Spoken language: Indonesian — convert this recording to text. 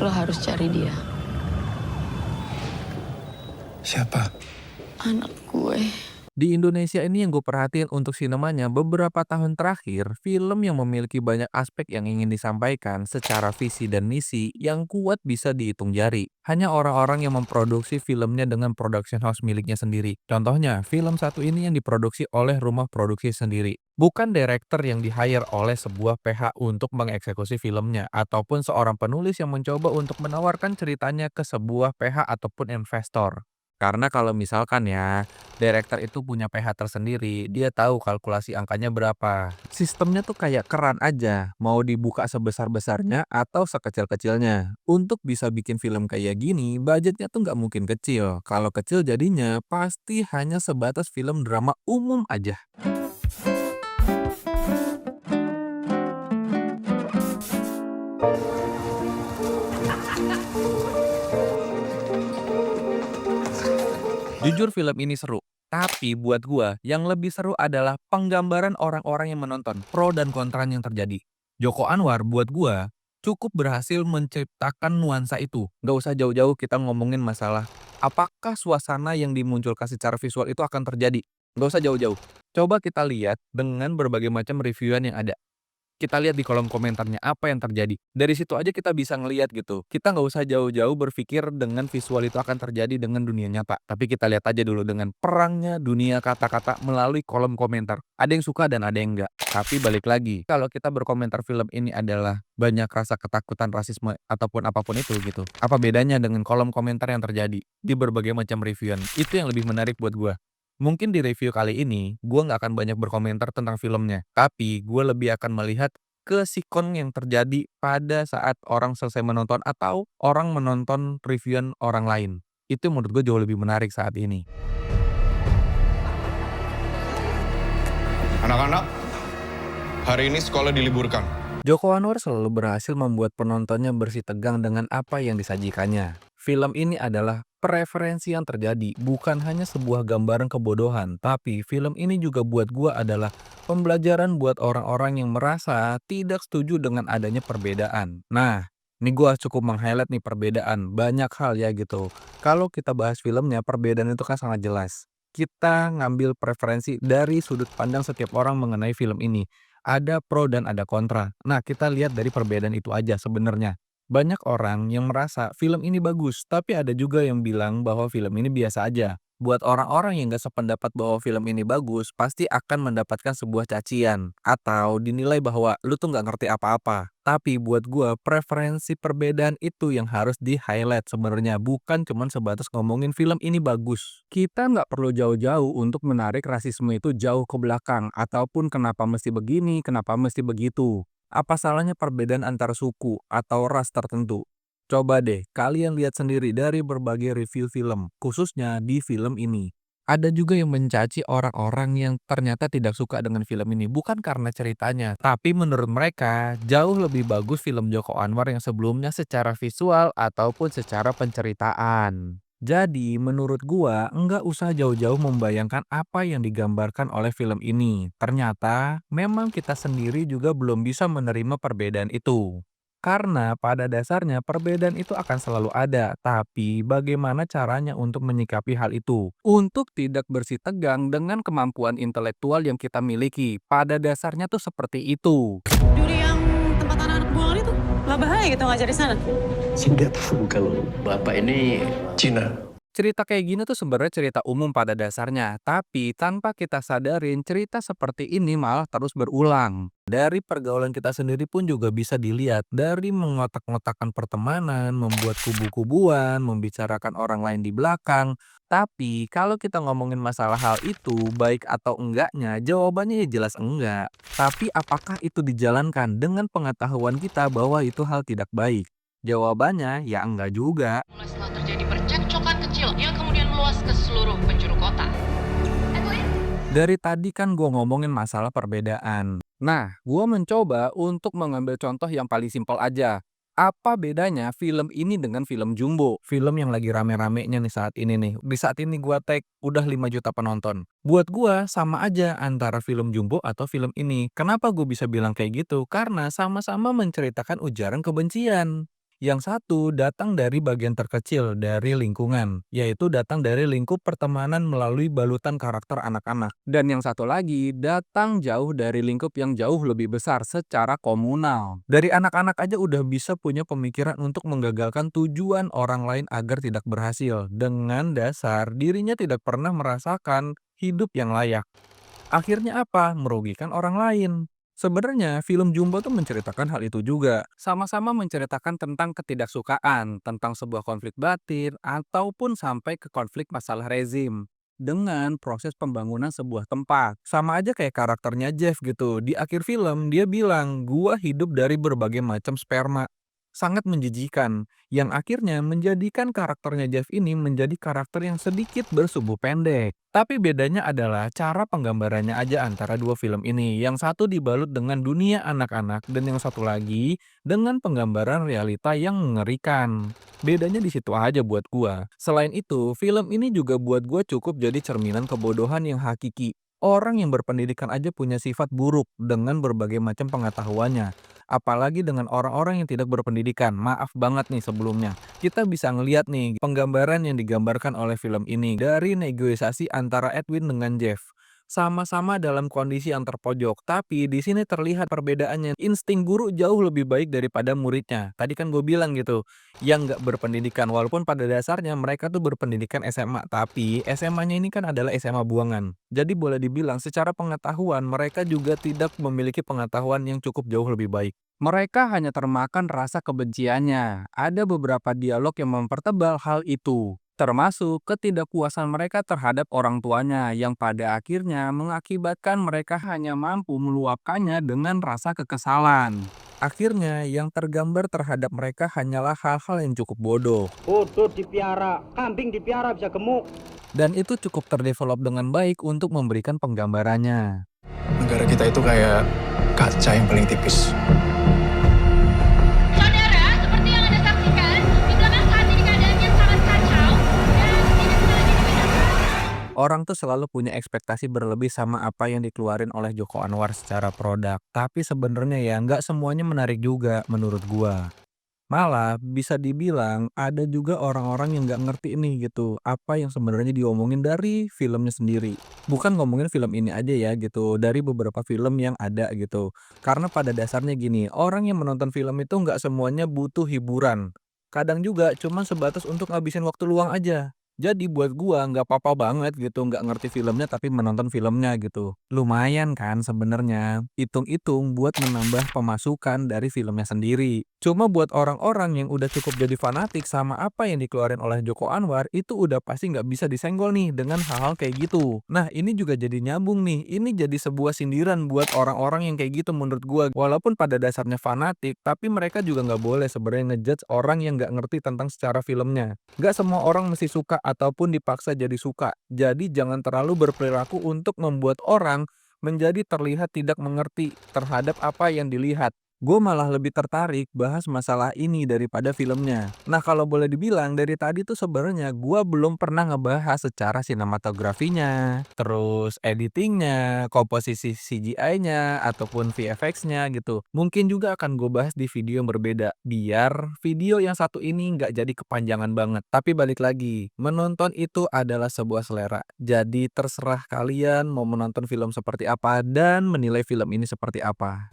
Lo harus cari dia. Siapa? Anak gue. Di Indonesia ini yang gue perhatiin untuk sinemanya beberapa tahun terakhir, film yang memiliki banyak aspek yang ingin disampaikan secara visi dan misi yang kuat bisa dihitung jari. Hanya orang-orang yang memproduksi filmnya dengan production house miliknya sendiri. Contohnya, film satu ini yang diproduksi oleh rumah produksi sendiri. Bukan director yang di-hire oleh sebuah PH untuk mengeksekusi filmnya, ataupun seorang penulis yang mencoba untuk menawarkan ceritanya ke sebuah PH ataupun investor. Karena kalau misalkan ya, director itu punya PH tersendiri, dia tahu kalkulasi angkanya berapa. Sistemnya tuh kayak keran aja, mau dibuka sebesar-besarnya atau sekecil-kecilnya. Untuk bisa bikin film kayak gini, budgetnya tuh nggak mungkin kecil. Kalau kecil jadinya pasti hanya sebatas film drama umum aja. Jujur film ini seru, tapi buat gua yang lebih seru adalah penggambaran orang-orang yang menonton, pro dan kontra yang terjadi. Joko Anwar buat gua cukup berhasil menciptakan nuansa itu. Gak usah jauh-jauh kita ngomongin masalah apakah suasana yang dimunculkan secara visual itu akan terjadi. Gak usah jauh-jauh. Coba kita lihat dengan berbagai macam reviewan yang ada. Kita lihat di kolom komentarnya apa yang terjadi. Dari situ aja kita bisa ngelihat gitu. Kita nggak usah jauh-jauh berpikir dengan visual itu akan terjadi dengan dunia nyata. Tapi kita lihat aja dulu dengan perangnya dunia kata-kata melalui kolom komentar. Ada yang suka dan ada yang enggak. Tapi balik lagi, kalau kita berkomentar film ini adalah banyak rasa ketakutan, rasisme, ataupun apapun itu gitu. Apa bedanya dengan kolom komentar yang terjadi di berbagai macam reviewan? Itu yang lebih menarik buat gua. Mungkin di review kali ini, gue nggak akan banyak berkomentar tentang filmnya. Tapi gue lebih akan melihat ke sikon yang terjadi pada saat orang selesai menonton atau orang menonton reviewan orang lain. Itu menurut gue jauh lebih menarik saat ini. Anak-anak, hari ini sekolah diliburkan. Joko Anwar selalu berhasil membuat penontonnya bersih tegang dengan apa yang disajikannya. Film ini adalah preferensi yang terjadi, bukan hanya sebuah gambaran kebodohan, tapi film ini juga buat gua adalah pembelajaran buat orang-orang yang merasa tidak setuju dengan adanya perbedaan. Nah, ini gua cukup meng-highlight nih perbedaan, banyak hal ya gitu. Kalau kita bahas filmnya, perbedaan itu kan sangat jelas. Kita ngambil preferensi dari sudut pandang setiap orang mengenai film ini. Ada pro dan ada kontra. Nah, kita lihat dari perbedaan itu aja sebenarnya. Banyak orang yang merasa film ini bagus, tapi ada juga yang bilang bahwa film ini biasa aja. Buat orang-orang yang gak sependapat bahwa film ini bagus, pasti akan mendapatkan sebuah cacian. Atau dinilai bahwa lu tuh gak ngerti apa-apa. Tapi buat gua, preferensi perbedaan itu yang harus di-highlight sebenarnya. Bukan cuma sebatas ngomongin film ini bagus. Kita nggak perlu jauh-jauh untuk menarik rasisme itu jauh ke belakang. Ataupun kenapa mesti begini, kenapa mesti begitu. Apa salahnya perbedaan antar suku atau ras tertentu? Coba deh, kalian lihat sendiri dari berbagai review film, khususnya di film ini. Ada juga yang mencaci orang-orang yang ternyata tidak suka dengan film ini, bukan karena ceritanya, tapi menurut mereka jauh lebih bagus film Joko Anwar yang sebelumnya secara visual ataupun secara penceritaan. Jadi, menurut gua, nggak usah jauh-jauh membayangkan apa yang digambarkan oleh film ini. Ternyata, memang kita sendiri juga belum bisa menerima perbedaan itu. Karena pada dasarnya perbedaan itu akan selalu ada, tapi bagaimana caranya untuk menyikapi hal itu? Untuk tidak bersih tegang dengan kemampuan intelektual yang kita miliki. Pada dasarnya tuh seperti itu. Juri yang tempat anak-anak buangan itu. Nggak bahaya gitu ngajar di sana. Saya nggak tahu kalau Bapak ini Cina. Cerita kayak gini tuh sebenarnya cerita umum pada dasarnya, tapi tanpa kita sadarin cerita seperti ini malah terus berulang. Dari pergaulan kita sendiri pun juga bisa dilihat dari mengotak-ngotakan pertemanan, membuat kubu-kubuan, membicarakan orang lain di belakang. Tapi kalau kita ngomongin masalah hal itu baik atau enggaknya, jawabannya ya jelas enggak. Tapi apakah itu dijalankan dengan pengetahuan kita bahwa itu hal tidak baik? Jawabannya ya enggak juga. Mulai setelah terjadi percekcokan kecil yang kemudian meluas ke seluruh penjuru kota. Dari tadi kan gue ngomongin masalah perbedaan. Nah, gue mencoba untuk mengambil contoh yang paling simpel aja. Apa bedanya film ini dengan film Jumbo? Film yang lagi rame-ramenya nih saat ini nih. Di saat ini gue tag udah 5 juta penonton. Buat gue sama aja antara film Jumbo atau film ini. Kenapa gue bisa bilang kayak gitu? Karena sama-sama menceritakan ujaran kebencian. Yang satu datang dari bagian terkecil dari lingkungan, yaitu datang dari lingkup pertemanan melalui balutan karakter anak-anak. Dan yang satu lagi datang jauh dari lingkup yang jauh lebih besar secara komunal. Dari anak-anak aja udah bisa punya pemikiran untuk menggagalkan tujuan orang lain agar tidak berhasil, dengan dasar dirinya tidak pernah merasakan hidup yang layak. Akhirnya apa? Merugikan orang lain. Sebenarnya film Jumbo tuh menceritakan hal itu juga. Sama-sama menceritakan tentang ketidaksukaan, tentang sebuah konflik batin, ataupun sampai ke konflik masalah rezim. Dengan proses pembangunan sebuah tempat. Sama aja kayak karakternya Jeff gitu. Di akhir film dia bilang, gua hidup dari berbagai macam sperma. Sangat menjijikan, yang akhirnya menjadikan karakternya Jeff ini menjadi karakter yang sedikit bersumbu pendek. Tapi bedanya adalah cara penggambarannya aja antara dua film ini. Yang satu dibalut dengan dunia anak-anak dan yang satu lagi dengan penggambaran realita yang mengerikan. Bedanya di situ aja buat gua. Selain itu, film ini juga buat gua cukup jadi cerminan kebodohan yang hakiki. Orang yang berpendidikan aja punya sifat buruk dengan berbagai macam pengetahuannya. Apalagi dengan orang-orang yang tidak berpendidikan. Maaf banget nih sebelumnya. Kita bisa ngeliat nih penggambaran yang digambarkan oleh film ini dari negosiasi antara Edwin dengan Jeff. Sama-sama dalam kondisi yang terpojok, tapi di sini terlihat perbedaannya. Insting guru jauh lebih baik daripada muridnya. Tadi kan gue bilang gitu, yang nggak berpendidikan, walaupun pada dasarnya mereka tuh berpendidikan SMA, tapi SMA-nya ini kan adalah SMA buangan. Jadi boleh dibilang secara pengetahuan mereka juga tidak memiliki pengetahuan yang cukup jauh lebih baik. Mereka hanya termakan rasa kebenciannya. Ada beberapa dialog yang mempertebal hal itu, termasuk ketidakpuasan mereka terhadap orang tuanya yang pada akhirnya mengakibatkan mereka hanya mampu meluapkannya dengan rasa kekesalan. Akhirnya yang tergambar terhadap mereka hanyalah hal-hal yang cukup bodoh. Bodoh dipiara, kambing dipiara bisa gemuk. Dan itu cukup terdevelop dengan baik untuk memberikan penggambarannya. Negara kita itu kayak kaca yang paling tipis. Saudara, seperti yang Anda saksikan, di belakang saat ini keadaannya sangat kacau dan tidak bisa lagi dibedakan. Orang tuh selalu punya ekspektasi berlebih sama apa yang dikeluarin oleh Joko Anwar secara produk. Tapi sebenarnya ya nggak semuanya menarik juga menurut gua. Malah bisa dibilang ada juga orang-orang yang nggak ngerti nih gitu apa yang sebenarnya diomongin dari filmnya sendiri. Bukan ngomongin film ini aja ya gitu, dari beberapa film yang ada gitu. Karena pada dasarnya gini, orang yang menonton film itu nggak semuanya butuh hiburan. Kadang juga cuma sebatas untuk ngabisin waktu luang aja. Jadi buat gua nggak apa-apa banget gitu nggak ngerti filmnya tapi menonton filmnya gitu. Lumayan kan sebenarnya. Hitung-hitung buat menambah pemasukan dari filmnya sendiri. Cuma buat orang-orang yang udah cukup jadi fanatik sama apa yang dikeluarin oleh Joko Anwar itu udah pasti nggak bisa disenggol nih dengan hal-hal kayak gitu. Nah ini juga jadi nyambung nih. Ini jadi sebuah sindiran buat orang-orang yang kayak gitu menurut gua. Walaupun pada dasarnya fanatik, tapi mereka juga nggak boleh sebenarnya ngejudge orang yang nggak ngerti tentang secara filmnya. Nggak semua orang mesti suka ataupun dipaksa jadi suka. Jadi jangan terlalu berperilaku untuk membuat orang menjadi terlihat tidak mengerti terhadap apa yang dilihat. Gue malah lebih tertarik bahas masalah ini daripada filmnya. Nah kalau boleh dibilang dari tadi tuh sebenarnya gue belum pernah ngebahas secara sinematografinya, terus editingnya, komposisi CGI-nya, ataupun VFX-nya gitu. Mungkin juga akan gue bahas di video yang berbeda, biar video yang satu ini nggak jadi kepanjangan banget. Tapi balik lagi, menonton itu adalah sebuah selera. Jadi terserah kalian mau menonton film seperti apa dan menilai film ini seperti apa.